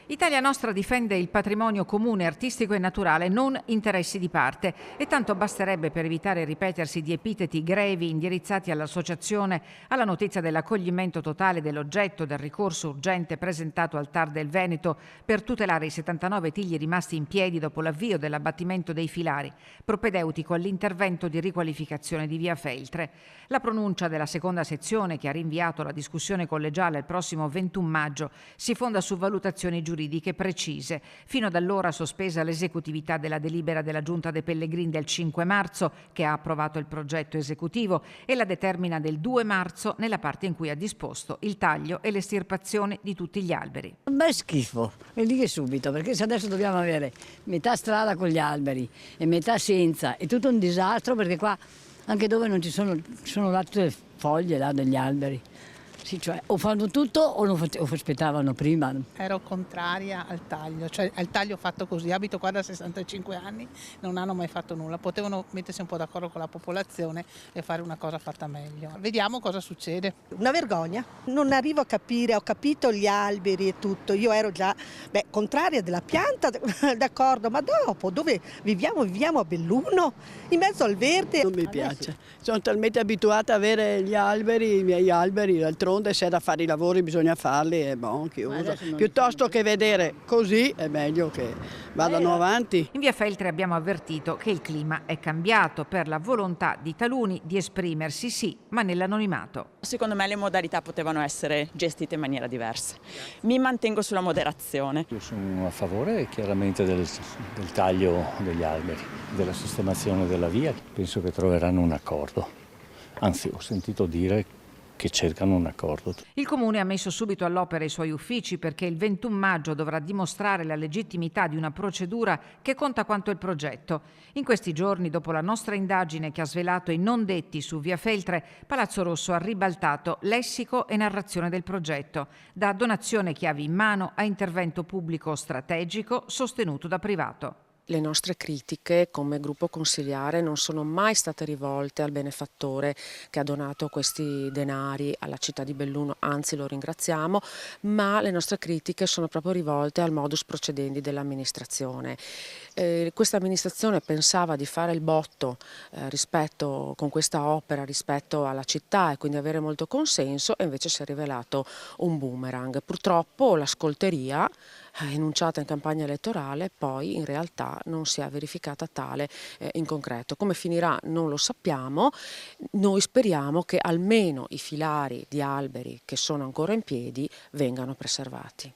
Italia Nostra difende il patrimonio comune, artistico e naturale, non interessi di parte, e tanto basterebbe per evitare il ripetersi di epiteti grevi indirizzati all'associazione alla notizia dell'accoglimento totale dell'oggetto del ricorso urgente presentato al TAR del Veneto per tutelare i 79 tigli rimasti in piedi dopo l'avvio dell'abbattimento dei filari, propedeutico all'intervento di riqualificazione di via Feltre. La pronuncia della seconda sezione, che ha rinviato la discussione collegiale al prossimo 21 maggio, si fonda su valutazioni giuridiche precise. Fino ad allora sospesa l'esecutività della delibera della Giunta dei Pellegrini del 5 marzo, che ha approvato il progetto esecutivo, e la determina del 2 marzo nella parte in cui ha disposto il taglio e l'estirpazione di tutti gli alberi. Un bel schifo, e lì che subito, perché se adesso dobbiamo avere metà strada con gli alberi e metà senza, è tutto un disastro, perché qua, anche dove non ci sono là tutte le foglie là degli alberi. Sì, cioè o fanno tutto o aspettavano prima. Ero contraria al taglio, cioè al taglio fatto così. Abito qua da 65 anni, non hanno mai fatto nulla. Potevano mettersi un po' d'accordo con la popolazione e fare una cosa fatta meglio. Vediamo cosa succede. Una vergogna. Non arrivo a capire, ho capito gli alberi e tutto. Io ero già contraria della pianta, d'accordo, ma dopo dove viviamo? Viviamo a Belluno, in mezzo al verde. Non mi piace. Sono talmente abituata a avere gli alberi, i miei alberi, d'altronde se è da fare i lavori bisogna farli e chiuso. Piuttosto che vedere così è meglio che vadano avanti. In via Feltre abbiamo avvertito che il clima è cambiato per la volontà di taluni di esprimersi sì, ma nell'anonimato. Secondo me le modalità potevano essere gestite in maniera diversa. Mi mantengo sulla moderazione. Io sono a favore chiaramente del taglio degli alberi, della sistemazione della via. Penso che troveranno un accordo. Anzi, ho sentito dire che cercano un accordo. Il Comune ha messo subito all'opera i suoi uffici, perché il 21 maggio dovrà dimostrare la legittimità di una procedura che conta quanto il progetto. In questi giorni, dopo la nostra indagine che ha svelato i non detti su via Feltre, Palazzo Rosso ha ribaltato lessico e narrazione del progetto, da donazione chiavi in mano a intervento pubblico strategico sostenuto da privato. Le nostre critiche come gruppo consiliare non sono mai state rivolte al benefattore che ha donato questi denari alla città di Belluno, anzi lo ringraziamo, ma le nostre critiche sono proprio rivolte al modus procedendi dell'amministrazione. Questa amministrazione pensava di fare il botto con questa opera rispetto alla città e quindi avere molto consenso, e invece si è rivelato un boomerang. Purtroppo l'ascolteria enunciata in campagna elettorale poi in realtà non si è verificata tale in concreto. Come finirà non lo sappiamo. Noi speriamo che almeno i filari di alberi che sono ancora in piedi vengano preservati.